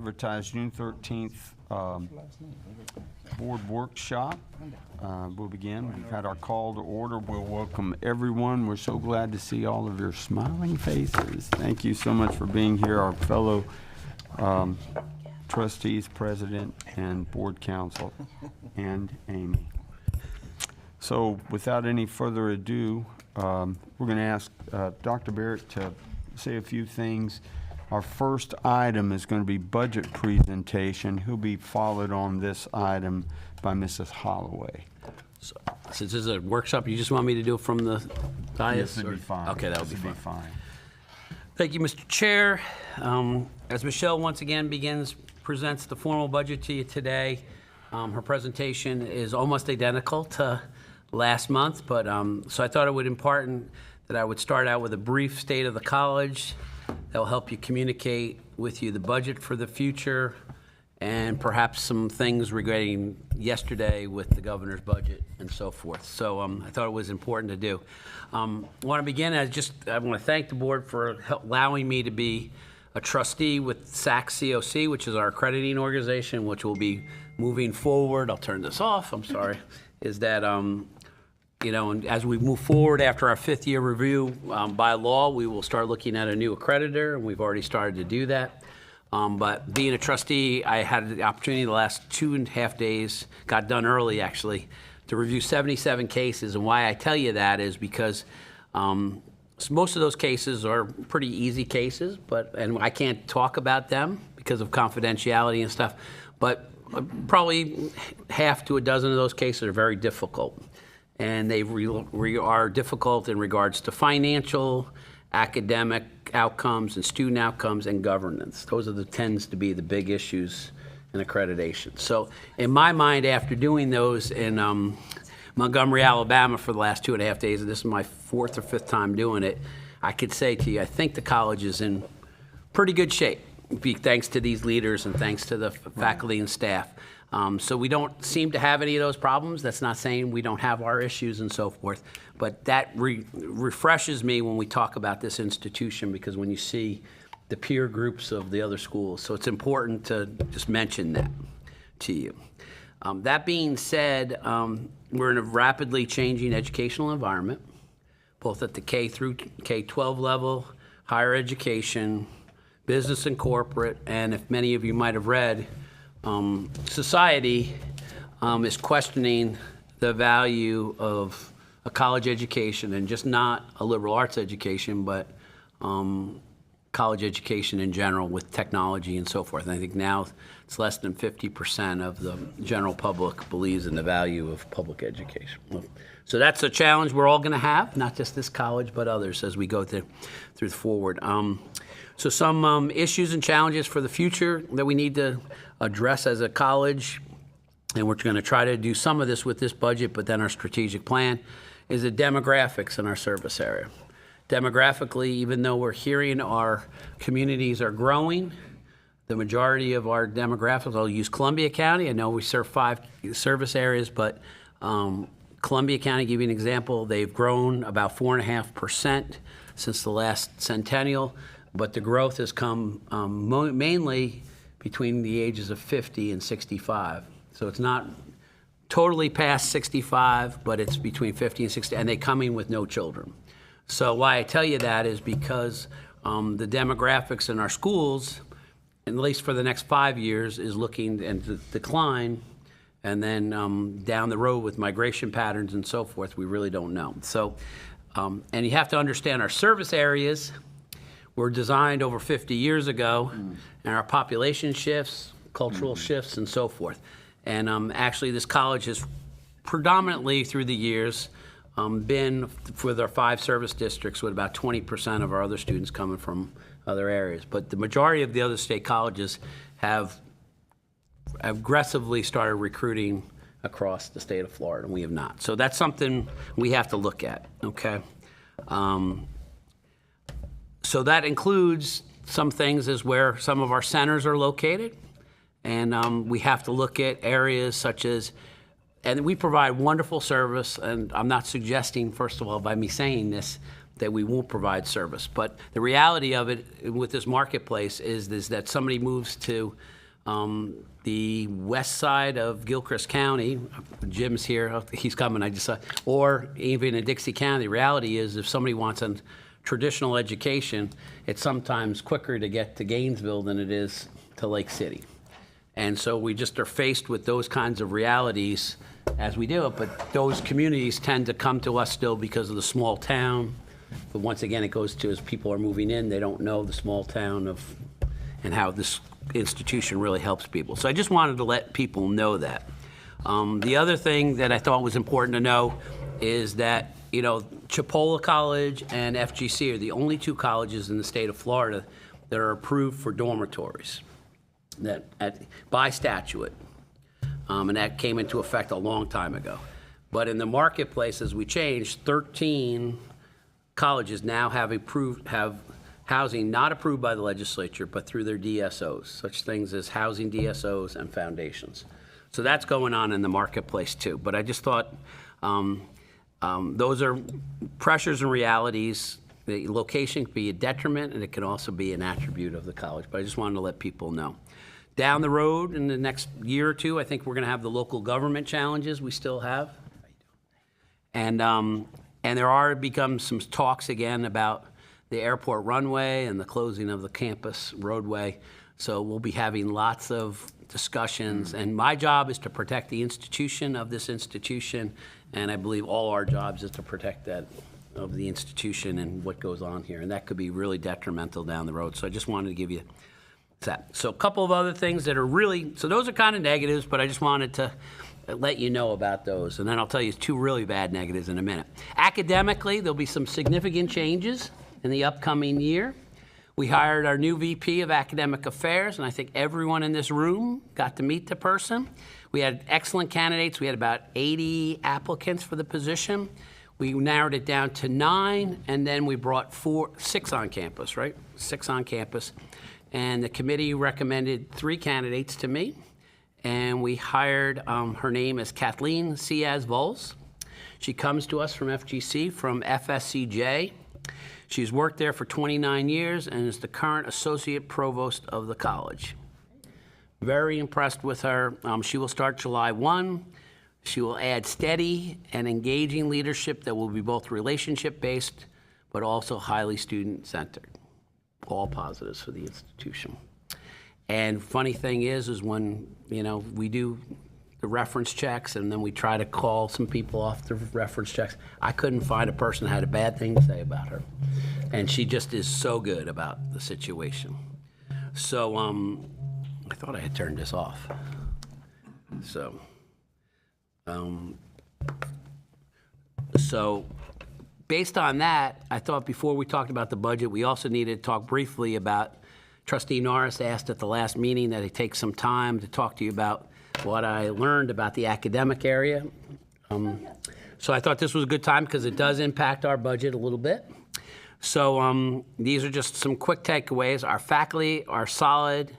advertised June 13th board workshop will begin. We've had our call to order. We'll welcome everyone. We're so glad to see all of your smiling faces. Thank you so much for being here, our fellow trustees, president, and board council, and Amy. So without any further ado, we're going to ask Dr. Barrett to say a few things. Our first item is going to be budget presentation. He'll be followed on this item by Mrs. Holloway. So, since this is a workshop, you just want me to do it from the dais? Yes, it'd be fine. Okay, that would Yes, be it'd fine. Thank you, Mr. Chair. As Michelle once again presents the formal budget to you today, her presentation is almost identical to last month, but so I thought it would important that I would start out with a brief state of the college that will help you communicate with you the budget for the future and perhaps some things regarding yesterday with the governor's budget and so forth. So I thought it was important to do. I want to begin, I want to thank the board for allowing me to be a trustee with SAC-COC, which is our accrediting organization, which will be moving forward. I'll turn this off, I'm sorry. Is that, you know, and as we move forward after our 5th year review, by law, we will start looking at a new accreditor, and we've already started to do that. But being a trustee, I had the opportunity the last 2.5 days, got done early actually, to review 77 cases. And why I tell you that is because most of those cases are pretty easy cases, and I can't talk about them because of confidentiality and stuff, but probably half to a dozen of those cases are very difficult. And they are difficult in regards to financial, academic outcomes, and student outcomes, and governance. Those tends to be the big issues in accreditation. So in my mind, after doing those in Montgomery, Alabama for the last 2.5 days, and this is my 4th or 5th time doing it, I could say to you, I think the college is in pretty good shape, thanks to these leaders and thanks to the faculty and staff. So we don't seem to have any of those problems. That's not saying we don't have our issues and so forth, but that refreshes me when we talk about this institution, because when you see the peer groups of the other schools, so it's important to just mention that to you. That being said, we're in a rapidly changing educational environment, both at the K through K-12 level, higher education, business and corporate, and if many of you might have read, society is questioning the value of a college education, and just not a liberal arts education, but college education in general with technology and so forth. And I think now it's less than 50% of the general public believes in the value of public education. So that's a challenge we're all going to have, not just this college, but others as we go through forward. So some issues and challenges for the future that we need to address as a college, and we're going to try to do some of this with this budget, but then our strategic plan, is the demographics in our service area. Demographically, even though we're hearing our communities are growing, the majority of our demographics, I'll use Columbia County. I know we serve 5 service areas, but Columbia County, give you an example, they've grown about 4.5% since the last centennial, but the growth has come mainly between the ages of 50 and 65. So it's not totally past 65, but it's between 50 and 60, and they come in with no children. So why I tell you that is because the demographics in our schools, at least for the next 5 years, is looking to decline, and then down the road with migration patterns and so forth, we really don't know. So, and you have to understand our service areas were designed over 50 years ago, and our population shifts, cultural shifts, and so forth. And actually, this college has predominantly, through the years, been with our 5 service districts with about 20% of our other students coming from other areas. But the majority of the other state colleges have aggressively started recruiting across the state of Florida, and we have not. So that's something we have to look at, okay? So that includes some things as where some of our centers are located, and we have to look at areas such as, and we provide wonderful service, and I'm not suggesting, first of all, by me saying this, that we won't provide service. But the reality of it with this marketplace is that somebody moves to the west side of Gilchrist County, Jim's here, he's coming, I just saw, or even in Dixie County. The reality is if somebody wants a traditional education, it's sometimes quicker to get to Gainesville than it is to Lake City. And so we just are faced with those kinds of realities as we do it, but those communities tend to come to us still because of the small town. But once again, it goes to as people are moving in, they don't know the small town of and how this institution really helps people. So I just wanted to let people know that. The other thing that I thought was important to know is that, you know, Chipola College and FGC are the only two colleges in the state of Florida that are approved for dormitories by statute. And that came into effect a long time ago. But in the marketplace, as we changed, 13 colleges now have housing not approved by the legislature, but through their DSOs, such things as housing DSOs and foundations. So that's going on in the marketplace too. But I just thought those are pressures and realities. The location can be a detriment, and it can also be an attribute of the college. But I just wanted to let people know. Down the road, in the next year or two, I think we're going to have the local government challenges we still have. And there are become some talks again about the airport runway and the closing of the campus roadway. So we'll be having lots of discussions. And my job is to protect the institution of this institution. And I believe all our jobs is to protect that of the institution and what goes on here. And that could be really detrimental down the road. So I just wanted to give you that. So a couple of other things that are really, so those are kind of negatives, but I just wanted to let you know about those. And then I'll tell you two really bad negatives in a minute. Academically, there'll be some significant changes in the upcoming year. We hired our new VP of Academic Affairs, and I think everyone in this room got to meet the person. We had excellent candidates. We had about 80 applicants for the position. We narrowed it down to 9, and then we brought 6 on campus, right? 6 on campus. And the committee recommended 3 candidates to me. And we hired, her name is Kathleen Ciaz-Vols. She comes to us from FGC, from FSCJ. She's worked there for 29 years and is the current associate provost of the college. Very impressed with her. She will start July 1. She will add steady and engaging leadership that will be both relationship-based, but also highly student-centered. All positives for the institution. And funny thing is when, you know, we do the reference checks and then we try to call some people off the reference checks, I couldn't find a person that had a bad thing to say about her. And she just is so good about the situation. So I thought I had turned this off. So based on that, I thought before we talked about the budget, we also needed to talk briefly about, Trustee Norris asked at the last meeting that I take some time to talk to you about what I learned about the academic area. So I thought this was a good time because it does impact our budget a little bit. So these are just some quick takeaways. Our faculty are solid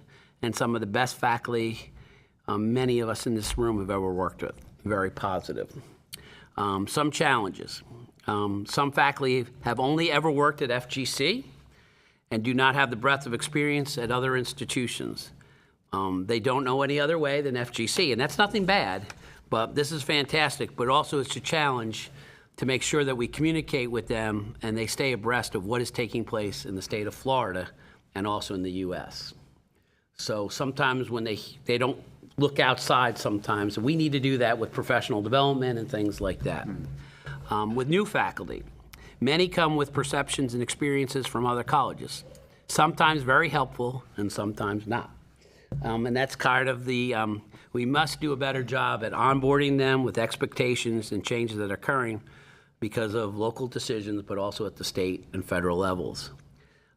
and some of the best faculty many of us in this room have ever worked with. Very positive. Some challenges. Some faculty have only ever worked at FGC and do not have the breadth of experience at other institutions. They don't know any other way than FGC, and that's nothing bad, but this is fantastic, but also it's a challenge to make sure that we communicate with them and they stay abreast of what is taking place in the state of Florida and also in the U.S. So sometimes when they don't look outside sometimes, we need to do that with professional development and things like that. With new faculty, many come with perceptions and experiences from other colleges, sometimes very helpful and sometimes not. And that's kind of the, we must do a better job at onboarding them with expectations and changes that are occurring because of local decisions, but also at the state and federal levels.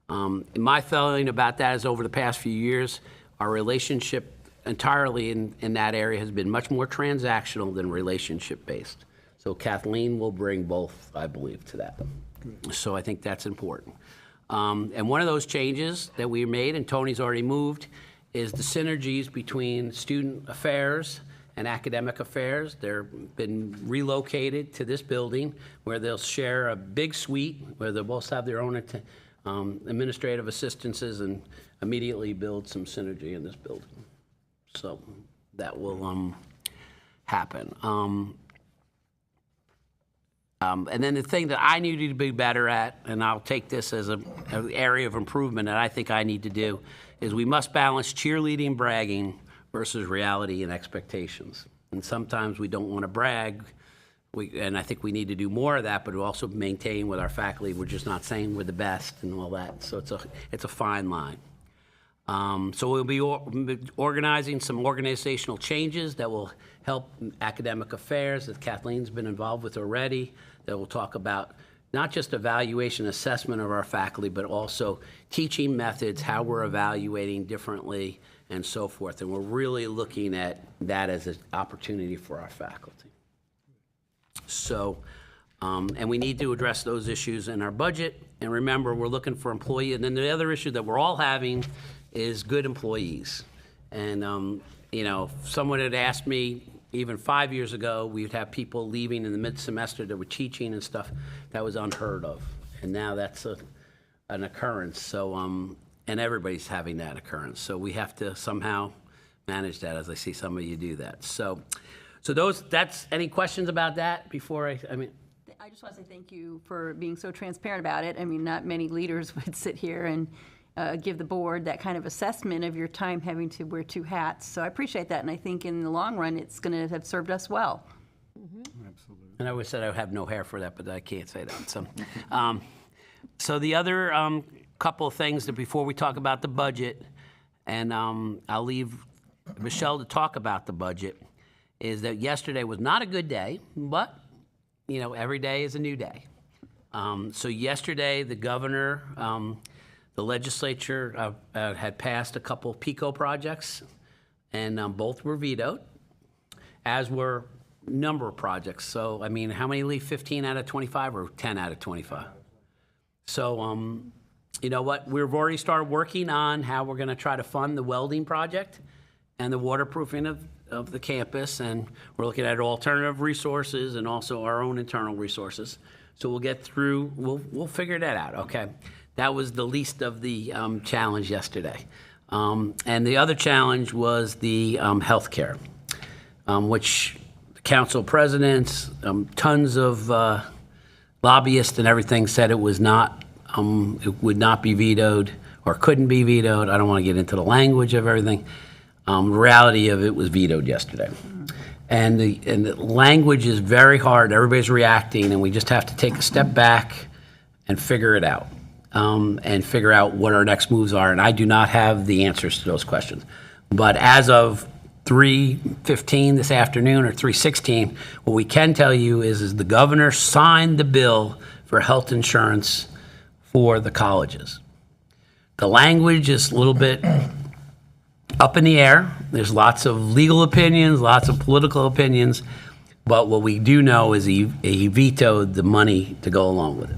My feeling about that is over the past few years, our relationship entirely in that area has been much more transactional than relationship-based. So Kathleen will bring both, I believe, to that. So I think that's important. And one of those changes that we made, and Tony's already moved, is the synergies between student affairs and academic affairs. They've been relocated to this building where they'll share a big suite where they'll both have their own administrative assistances and immediately build some synergy in this building. So that will happen. And then the thing that I need to be better at, and I'll take this as an area of improvement that I think I need to do, is we must balance cheerleading and bragging versus reality and expectations. And sometimes we don't want to brag, and I think we need to do more of that, but we also maintain with our faculty, we're just not saying we're the best and all that. So it's a fine line. So we'll be organizing some organizational changes that will help academic affairs that Kathleen's been involved with already, that will talk about not just evaluation assessment of our faculty, but also teaching methods, how we're evaluating differently, and so forth. And we're really looking at that as an opportunity for our faculty. So, and we need to address those issues in our budget. And remember, we're looking for employee. And then the other issue that we're all having is good employees. And, you know, if someone had asked me even 5 years ago, we'd have people leaving in the mid-semester that were teaching and stuff. That was unheard of. And now that's an occurrence. So, and everybody's having that occurrence. So we have to somehow manage that, as I see some of you do that. So that's, any questions about that before I mean? I just want to say thank you for being so transparent about it. I mean, not many leaders would sit here and give the board that kind of assessment of your time having to wear two hats. So I appreciate that, and I think in the long run, it's going to have served us well. Absolutely. And I always said I would have no hair for that, but I can't say that. So, so the other couple of things that before we talk about the budget, and I'll leave Michelle to talk about the budget, is that yesterday was not a good day, but, you know, every day is a new day. So yesterday, the governor, the legislature had passed a couple PICO projects, and both were vetoed, as were a number of projects. So, I mean, how many leave? 15 out of 25 or 10 out of 25? So, you know what? We've already started working on how we're going to try to fund the welding project and the waterproofing of the campus, and we're looking at alternative resources and also our own internal resources. So we'll get through, we'll figure that out, okay? That was the least of the challenge yesterday. And the other challenge was the healthcare, which the council presidents, tons of lobbyists and everything said it was not, it would not be vetoed or couldn't be vetoed. I don't want to get into the language of everything. The reality of it was vetoed yesterday. And the language is very hard. Everybody's reacting, and we just have to take a step back and figure it out. And figure out what our next moves are. And I do not have the answers to those questions. But as of 3:15 this afternoon or 3:16, what we can tell you is the governor signed the bill for health insurance for the colleges. The language is a little bit up in the air. There's lots of legal opinions, lots of political opinions. But what we do know is he vetoed the money to go along with it.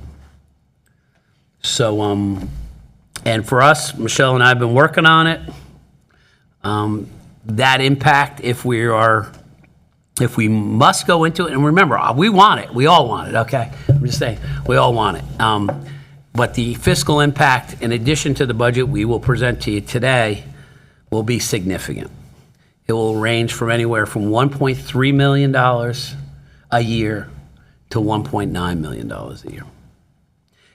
So, and for us, Michelle and I have been working on it. That impact, if we must go into it, and remember, we want it. We all want it, okay? I'm just saying, we all want it. But the fiscal impact, in addition to the budget we will present to you today, will be significant. It will range from anywhere from $1.3 million a year to $1.9 million a year.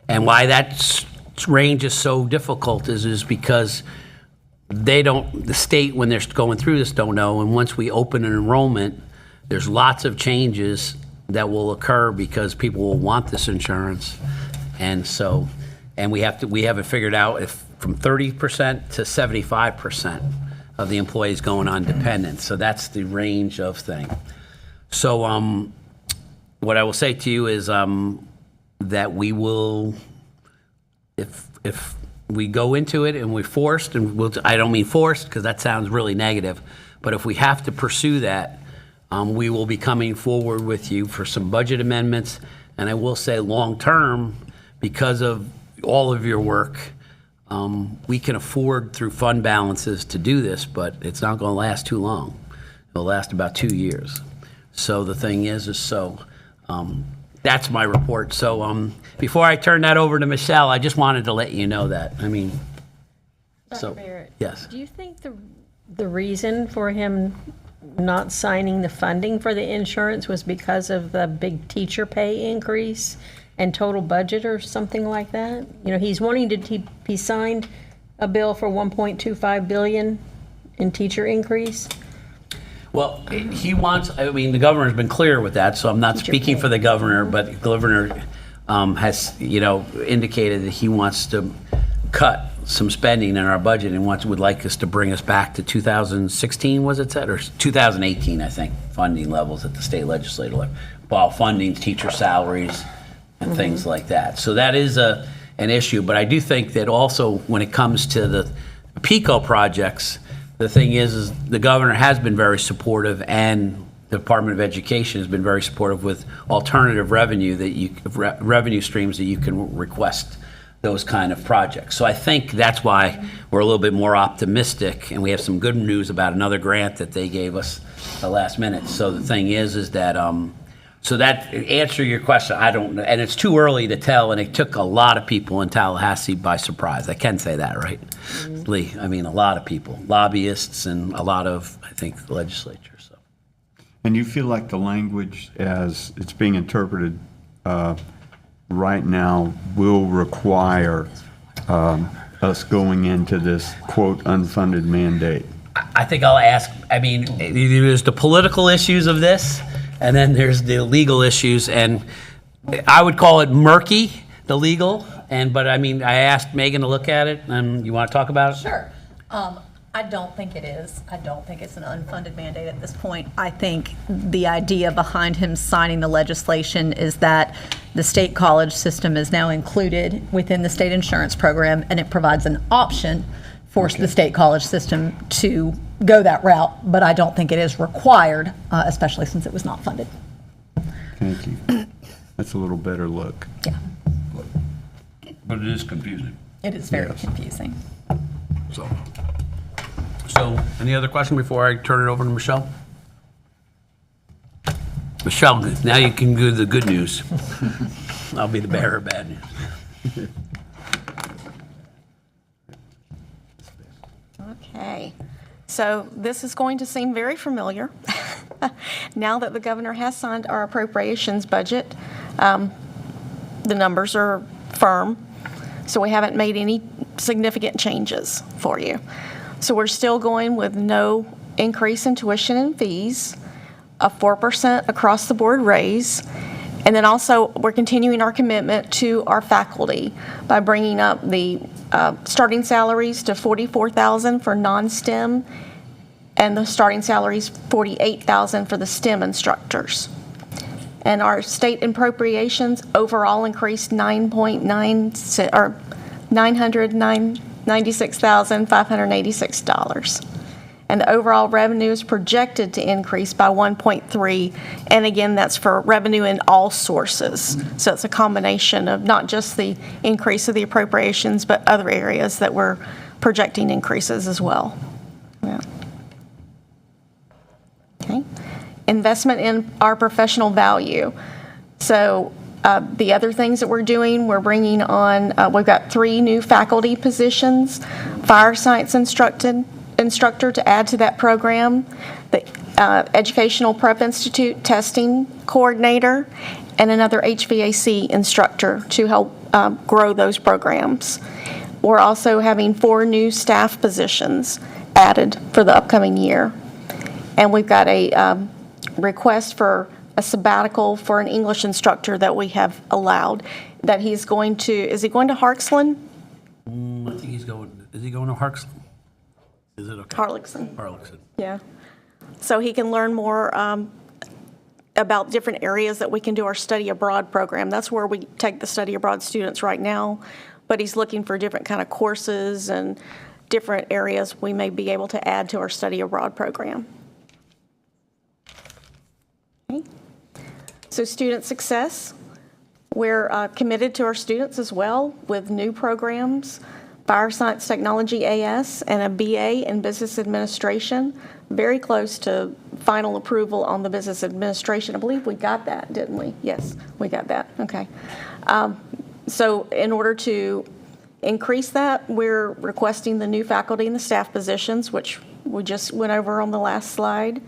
And why that range is so difficult is because the state, when they're going through this, don't know. And once we open an enrollment, there's lots of changes that will occur because people will want this insurance. And so, and we haven't figured out if from 30% to 75% of the employees going on dependent. So that's the range of thing. So what I will say to you is that we will, if we go into it and we're forced, and I don't mean forced because that sounds really negative, but if we have to pursue that, we will be coming forward with you for some budget amendments. And I will say long-term, because of all of your work, we can afford through fund balances to do this, but it's not going to last too long. It'll last about 2 years. So the thing is that's my report. So before I turn that over to Michelle, I just wanted to let you know that. I mean, Dr. Barrett, yes. do you think the reason for him not signing the funding for the insurance was because of the big teacher pay increase and total budget or something like that? You know, he's wanting to, he signed a bill for 1.25 billion in teacher increase. Well, he wants, I mean, the governor's been clear with that, so I'm not speaking for the governor, but the governor has, indicated that he wants to cut some spending in our budget and would like us to bring us back to 2016, was it said, or 2018, I think, funding levels at the state legislative level, while funding teacher salaries and things like that. So that is an issue, but I do think that also when it comes to the PICO projects, the thing is the governor has been very supportive, and the Department of Education has been very supportive with alternative revenue revenue streams that you can request those kind of projects. So I think that's why we're a little bit more optimistic, and we have some good news about another grant that they gave us the last minute. So the thing is that so that answer your question, I don't know, and it's too early to tell, and it took a lot of people in Tallahassee by surprise. I can say that, right, Lee? I mean, a lot of people, lobbyists, and a lot of, I think, the legislature. So. And you feel like the language as it's being interpreted right now will require us going into this, quote, unfunded mandate? I think I'll ask, I mean, there's the political issues of this, and then there's the legal issues, and I would call it murky, the legal, but I mean, I asked Megan to look at it, and you want to talk about it? Sure. I don't think it is. I don't think it's an unfunded mandate at this point. I think the idea behind him signing the legislation is that the state college system is now included within the state insurance program, and it provides an option for the state college system to go that route, but I don't think it is required, especially since it was not funded. Thank you. That's a little better look. Yeah, But it is confusing. it is very Yes. confusing. So, any other question before I turn it over to Michelle? Michelle, now you can do the good news. I'll be the bearer of bad news. Okay, so this is going to seem very familiar. Now that the governor has signed our appropriations budget, the numbers are firm, so we haven't made any significant changes for you. So we're still going with no increase in tuition and fees, a 4% across the board raise, and then also we're continuing our commitment to our faculty by bringing up the starting salaries to $44,000 for non-STEM, and the starting salaries $48,000 for the STEM instructors. And our state appropriations overall increased $996,586. And the overall revenue is projected to increase by 1.3, and again, that's for revenue in all sources. So it's a combination of not just the increase of the appropriations, but other areas that we're projecting increases as well. Yeah. Okay. Investment in our professional value. So the other things that we're doing, we're bringing on, we've got 3 new faculty positions, fire science instructor to add to that program, the Educational Prep Institute testing coordinator, and another HVAC instructor to help grow those programs. We're also having 4 new staff positions added for the upcoming year. And we've got a request for a sabbatical for an English instructor that we have allowed, that he's going to, is he going to Harksland? I think he's going, is he going to Harksland? Is it okay? Harlexon. Harlexon. Yeah. So he can learn more about different areas that we can do our study abroad program. That's where we take the study abroad students right now, but he's looking for different kind of courses and different areas we may be able to add to our study abroad program. Okay. So student success, we're committed to our students as well with new programs, Fire Science Technology AS, and a BA in Business Administration. Very close to final approval on the Business Administration. I believe we got that, didn't we? Yes, we got that. Okay. So in order to increase that, we're requesting the new faculty and the staff positions, which we just went over on the last slide.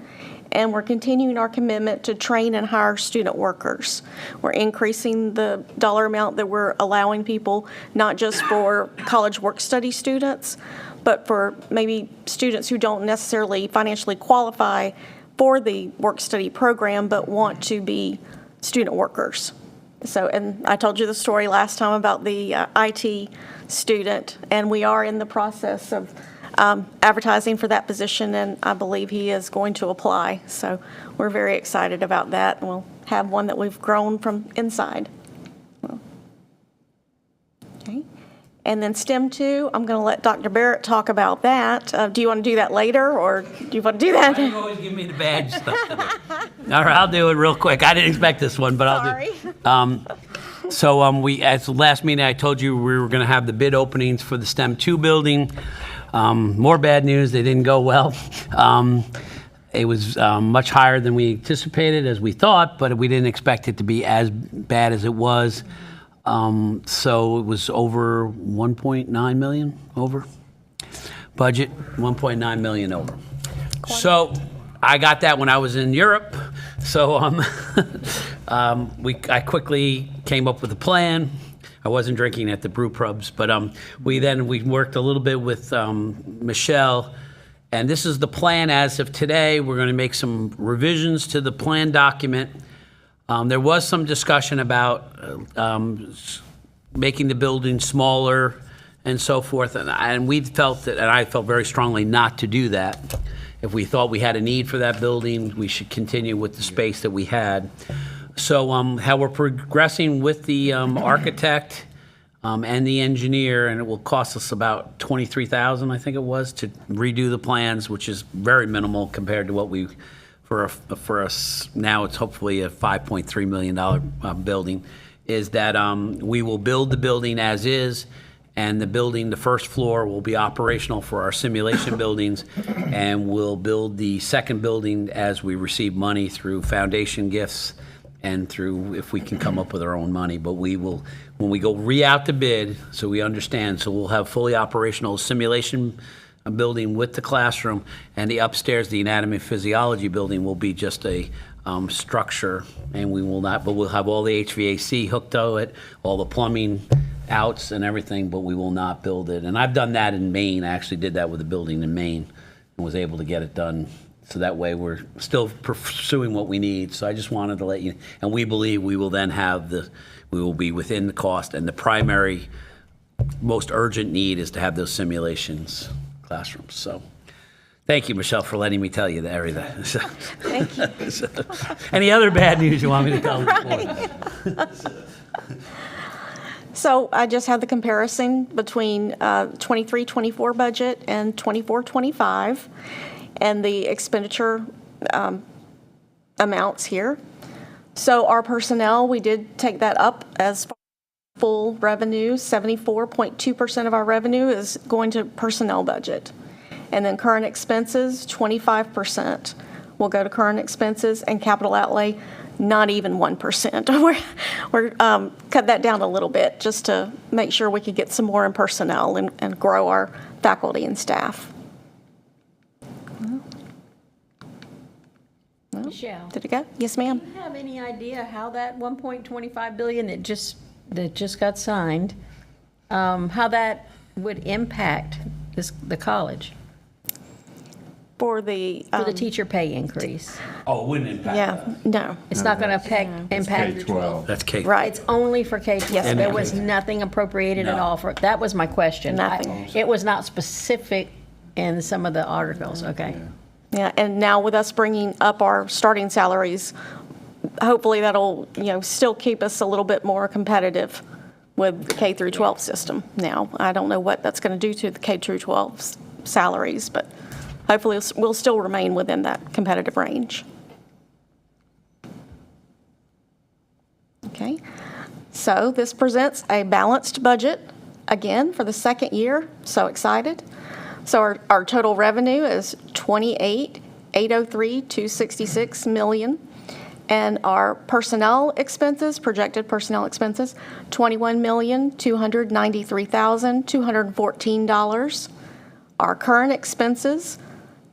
And we're continuing our commitment to train and hire student workers. We're increasing the dollar amount that we're allowing people, not just for college work-study students, but for maybe students who don't necessarily financially qualify for the work-study program, but want to be student workers. So, and I told you the story last time about the IT student, and we are in the process of advertising for that position, and I believe he is going to apply. So we're very excited about that, and we'll have one that we've grown from inside. Okay. And then STEM 2, I'm going to let Dr. Barrett talk about that. Do you want to do that later, or do you want to do that? You always give me the bad stuff to do. All right, I'll do it real quick. I didn't expect this one, but I'll do it. So we, at the last meeting, I told you we were going to have the bid openings for the STEM 2 building. More bad news, they didn't go well. It was much higher than we anticipated, as we thought, but we didn't expect it to be as bad as it was. So it was over 1.9 million over budget, 1.9 million over. So I got that when I was in Europe. So I quickly came up with a plan. I wasn't drinking at the brew pubs, but we worked a little bit with Michelle, and this is the plan as of today. We're going to make some revisions to the plan document. There was some discussion about making the building smaller and so forth, and we felt that, and I felt very strongly not to do that. If we thought we had a need for that building, we should continue with the space that we had. So how we're progressing with the architect and the engineer, and it will cost us about $23,000, I think it was, to redo the plans, which is very minimal compared to what we, for us now, it's hopefully a $5.3 million building, is that we will build the building as is, and the building, the first floor, will be operational for our simulation buildings, and we'll build the second building as we receive money through foundation gifts and through, if we can come up with our own money. But we will, when we go re-out to bid, so we understand, so we'll have fully operational simulation building with the classroom, and the upstairs, the anatomy and physiology building, will be just a structure, and we will not, but we'll have all the HVAC hooked to it, all the plumbing outs and everything, but we will not build it. And I've done that in Maine. I actually did that with a building in Maine and was able to get it done. So that way we're still pursuing what we need. So I just wanted to let you, and we believe we will then have we will be within the cost, and the primary, most urgent need is to have those simulations classrooms. So thank you, Michelle, for letting me tell you everything. Thank you. Any other bad news you want me to tell the board? So I just had the comparison between 23-24 budget and 24-25, and the expenditure amounts here. So our personnel, we did take that up as full revenue. 74.2% of our revenue is going to personnel budget. And then current expenses, 25% will go to current expenses, and capital outlay, not even 1%. We're cut that down a little bit just to make sure we could get some more in personnel and grow our faculty and staff. Michelle, Did it go? Yes, ma'am. do you have any idea how that 1.25 billion that just got signed, how that would impact the college For the for the teacher pay increase? Oh, it wouldn't impact yeah, that. no. It's not going to impact. K-12. That's Kate. Right. It's only for K-12. Yes, There ma'am. was nothing appropriated at No. all for, that was my question. Nothing. It was not specific in some of the articles, okay. Yeah, and now with us bringing up our starting salaries, hopefully that'll, still keep us a little bit more competitive with the K through 12 system now. I don't know what that's going to do to the K through 12 salaries, but hopefully we'll still remain within that competitive range. Okay, so this presents a balanced budget again for the second year. So excited. So our total revenue is 28,803,266 million. And our personnel expenses, projected personnel expenses, $21,293,214. Our current expenses,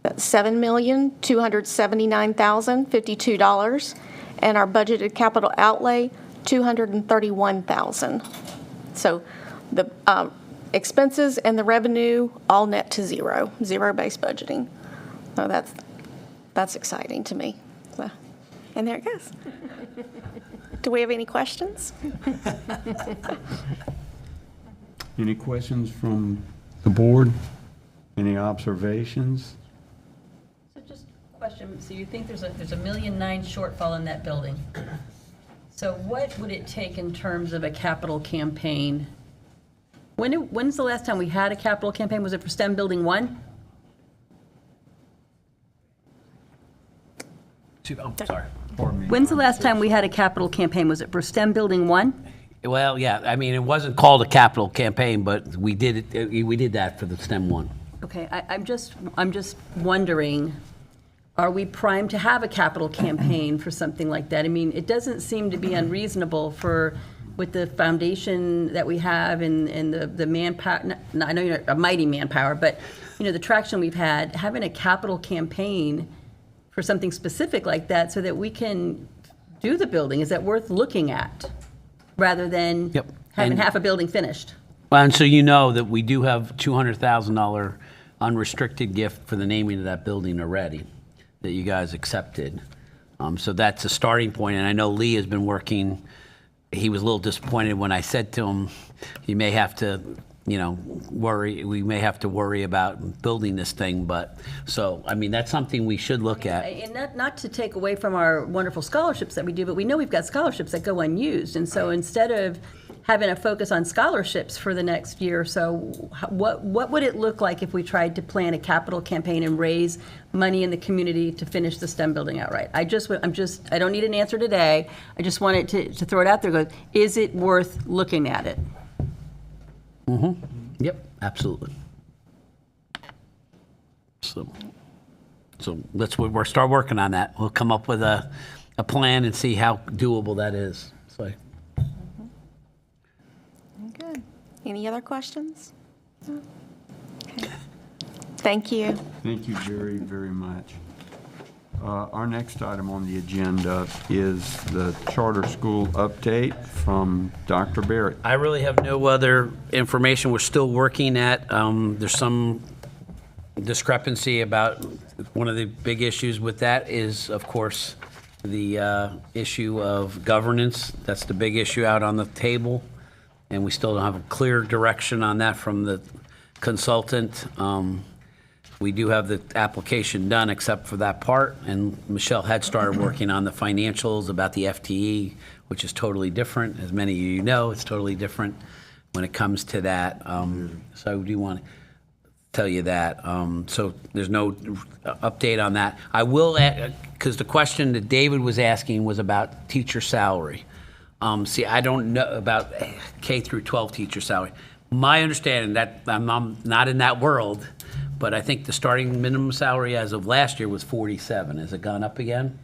that's $7,279,052. And our budgeted capital outlay, $231,000. So the expenses and the revenue all net to zero, zero-based budgeting. So that's exciting to me. So, and there it goes. Do we have any questions? Any questions from the board? Any observations? So just a question, so you think there's a $1.9 million shortfall in that building? So what would it take in terms of a capital campaign? When's the last time we had a capital campaign? Was it for STEM Building 1? Oh, sorry. When's the last time we had a capital campaign? Was it for STEM Building 1? Well, yeah, I mean, it wasn't called a capital campaign, but we did it, we did that for the STEM 1. Okay, I'm just wondering, are we primed to have a capital campaign for something like that? I mean, it doesn't seem to be unreasonable with the foundation that we have and the manpower, I know you're a mighty manpower, but, the traction we've had, having a capital campaign for something specific like that so that we can do the building, is that worth looking at? Rather than Yep. having And- half a building finished? Well, and so you know that we do have $200,000 unrestricted gift for the naming of that building already that you guys accepted. So that's a starting point, and I know Lee has been working. He was a little disappointed when I said to him, you may have to, worry, we may have to worry about building this thing, but, so, I mean, that's something we should look at. And not to take away from our wonderful scholarships that we do, but we know we've got scholarships that go unused. And so instead of having a focus on scholarships for the next year or so, what would it look like if we tried to plan a capital campaign and raise money in the community to finish the STEM building outright? I don't need an answer today. I just wanted to throw it out there. Go, is it worth looking at it? Yep, absolutely. So we'll start working on that. We'll come up with a plan and see how doable that is. So. Good. Any other questions? Okay. Thank you. Thank you very, very much. Our next item on the agenda is the charter school update from Dr. Barrett. I really have no other information. We're still working at, there's some discrepancy about, one of the big issues with that is, of course, the issue of governance. That's the big issue out on the table, and we still don't have a clear direction on that from the consultant. We do have the application done except for that part, and Michelle had started working on the financials about the FTE, which is totally different. As many of you know, it's totally different when it comes to that. So I do want to tell you that. So there's no update on that. I will, because the question that David was asking was about teacher salary. See, I don't know about K through 12 teacher salary. My understanding, that I'm not in that world, but I think the starting minimum salary as of last year was 47. Has it gone up again?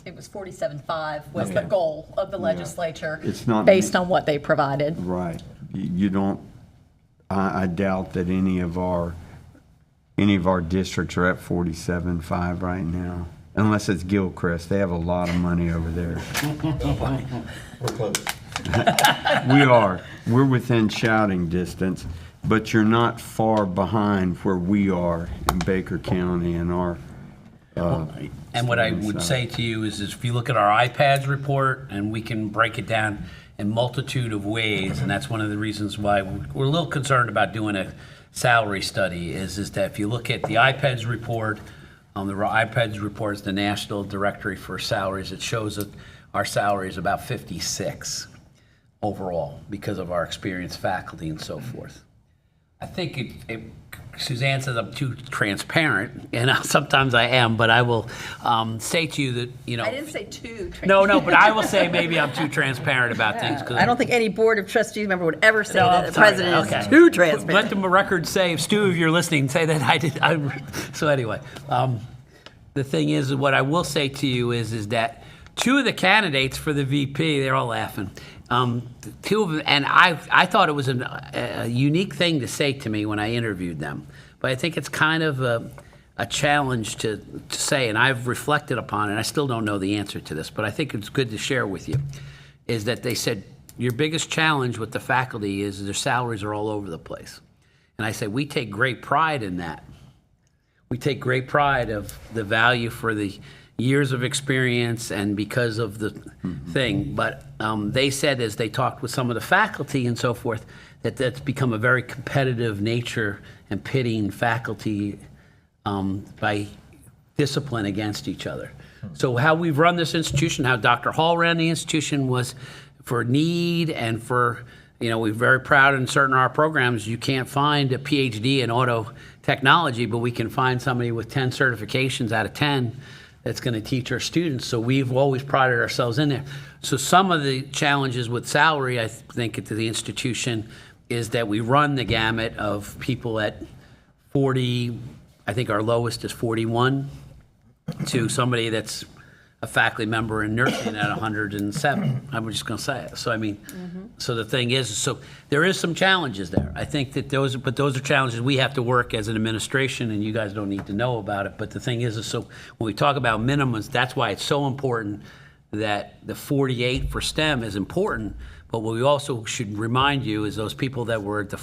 It was 47.5 was the goal of the legislature. It's not- based on what they provided. Right. You don't, I doubt that any of our districts are at 47.5 right now. Unless it's Gilchrist. They have a lot of money over there. We're close. We are. We're within shouting distance, but you're not far behind where we are in Baker County and our. And what I would say to you is if you look at our iPads report, and we can break it down in multitude of ways, and that's one of the reasons why we're a little concerned about doing a salary study, is that if you look at the iPads report, the iPads report is the National Directory for Salaries. It shows that our salary is about 56 overall because of our experienced faculty and so forth. I think Suzanne says I'm too transparent, and sometimes I am, but I will say to you that, you know. I didn't say too. No, but I will say maybe I'm too transparent about things. 'Cause I don't think any Board of Trustees member would ever say No, that I'm the sorry. president Okay. is too Let transparent. the record say, if Stu, if you're listening, say that I did. So anyway, the thing is, what I will say to you is that two of the candidates for the VP, they're all laughing. Two of them, and I thought it was a unique thing to say to me when I interviewed them. But I think it's kind of a challenge to say, and I've reflected upon it. I still don't know the answer to this, but I think it's good to share with you, is that they said, your biggest challenge with the faculty is their salaries are all over the place. And I say, we take great pride in that. We take great pride of the value for the years of experience and because of the thing. But they said, as they talked with some of the faculty and so forth, that that's become a very competitive nature and pitting faculty by discipline against each other. So how we've run this institution, how Dr. Hall ran the institution, was for need and for, you know, we're very proud in certain of our programs, you can't find a PhD in auto technology, but we can find somebody with 10 certifications out of 10 that's going to teach our students. So we've always prided ourselves in there. So some of the challenges with salary, I think, at the institution is that we run the gamut of people at 40, I think our lowest is 41, to somebody that's a faculty member in nursing at 107. I'm just going to say it. So, I mean, so the thing is, so there is some challenges there. I think that those are challenges we have to work as an administration, and you guys don't need to know about it. But the thing is so when we talk about minimums, that's why it's so important that the 48 for STEM is important. But what we also should remind you is those people that were at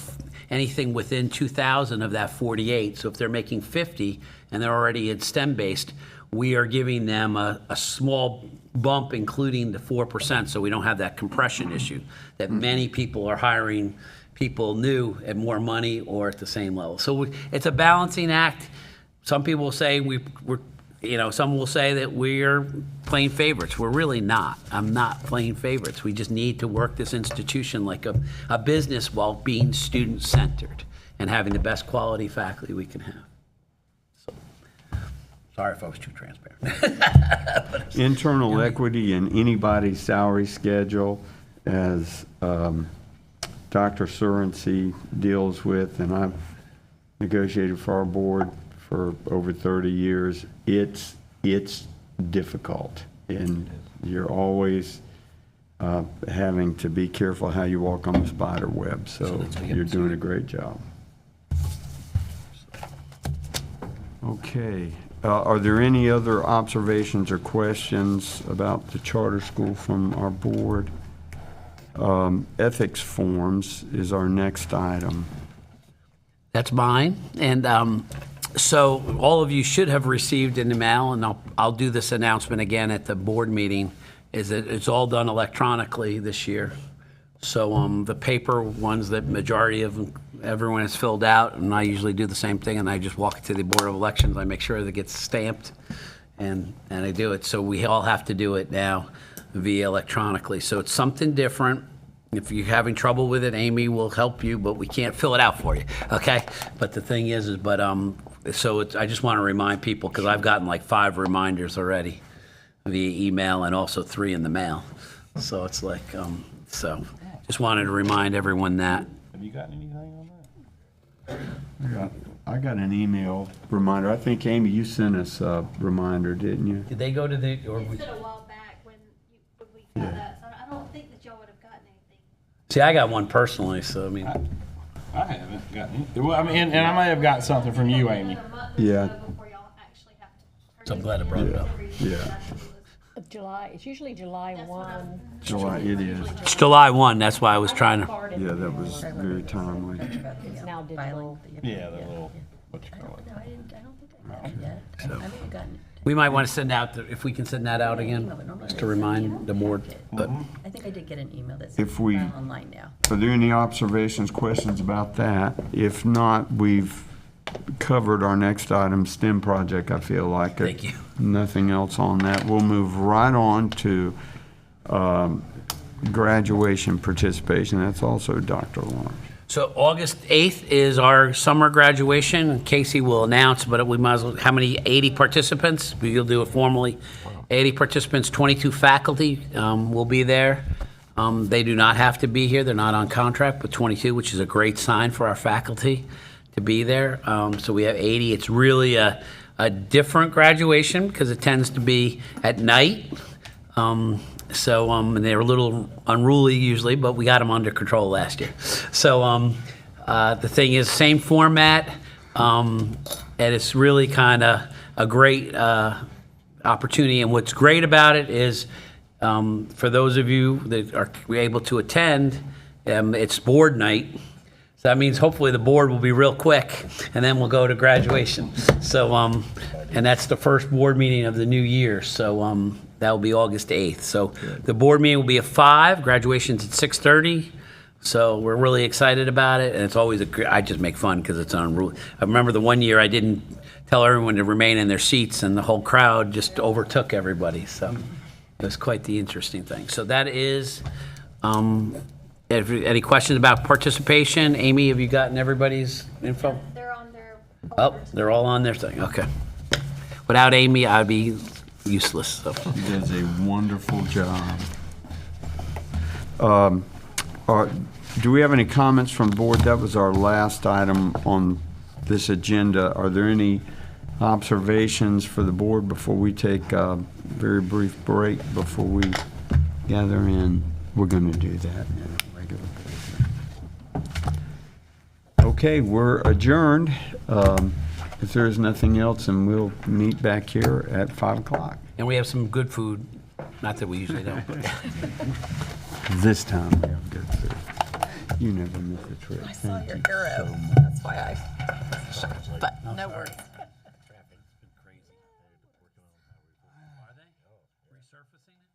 anything within 2,000 of that 48. So if they're making 50 and they're already in STEM-based, we are giving them a small bump, including the 4%, so we don't have that compression issue, that many people are hiring people new at more money or at the same level. So it's a balancing act. Some people will say some will say that we're playing favorites. We're really not. I'm not playing favorites. We just need to work this institution like a business while being student-centered and having the best quality faculty we can have. Sorry if I was too transparent. Internal equity in anybody's salary schedule, as Dr. Surency deals with, and I've negotiated for our board for over 30 years, it's difficult. And you're always having to be careful how you walk on the spider web. So you're doing a great job. Okay. Are there any other observations or questions about the charter school from our board? Ethics forms is our next item. That's mine. And so all of you should have received in the mail, and I'll do this announcement again at the board meeting, is that it's all done electronically this year. So the paper ones that majority of everyone has filled out, and I usually do the same thing, and I just walk it to the Board of Elections. I make sure that it gets stamped, and I do it. So we all have to do it now via electronically. So it's something different. If you're having trouble with it, Amy will help you, but we can't fill it out for you, okay? But the thing is so I just want to remind people, because I've gotten like 5 reminders already via email and also 3 in the mail. So it's like, so just wanted to remind everyone that. Have you gotten anything on that? I got an email reminder. I think, Amy, you sent us a reminder, didn't you? Did they go to the, or It's been a while back when we found that, so I don't think that y'all would have gotten anything. see, I got one personally, so I mean, I haven't gotten it. Well, I mean, and I may have got something from you, Amy. A month or Yeah. so before y'all actually have to. So I'm glad I brought it up. Yeah. July, it's usually July 1. July, it is. It's July 1, that's why I was trying to. Yeah, that was very timely. It's now digital. Yeah, the little, what you call it. No, I don't think I got it yet. I may have gotten it. We might want to send out, if we can send that out again, just to remind the board. But I think I did get an email that If says we- file online now. Are there any observations, questions about that? If not, we've covered our next item, STEM project, I feel like. Thank you. Nothing else on that. We'll move right on to graduation participation. That's also Dr. Lawrence. So August 8th is our summer graduation. Casey will announce, but we might as well, how many, 80 participants? We'll do it formally. 80 participants, 22 faculty will be there. They do not have to be here. They're not on contract, but 22, which is a great sign for our faculty to be there. So we have 80. It's really a different graduation because it tends to be at night. And they're a little unruly usually, but we got them under control last year. So the thing is, same format, and it's really kind of a great opportunity. And what's great about it is, for those of you that are able to attend, it's board night. So that means hopefully the board will be real quick, and then we'll go to graduation. So, and that's the first board meeting of the new year. So that will be August 8th. So the board meeting will be at 5, graduation's at 6:30. So we're really excited about it, and it's always I just make fun because it's unruly. I remember the one year I didn't tell everyone to remain in their seats, and the whole crowd just overtook everybody. So it was quite the interesting thing. So that is, any questions about participation? Amy, have you gotten everybody's info? They're on their. Oh, they're all on their thing, okay. Without Amy, I'd be useless, so. She does a wonderful job. Do we have any comments from the board? That was our last item on this agenda. Are there any observations for the board before we take a very brief break before we gather in? We're going to do that in a regular board. Okay, we're adjourned. If there is nothing else, then we'll meet back here at 5 o'clock. And we have some good food, not that we usually don't. This time we have good food. You never miss a trip. I saw Thank your you arrow. so much. That's why I was shocked, but no worries. Traffic's been crazy. Are they resurfacing it?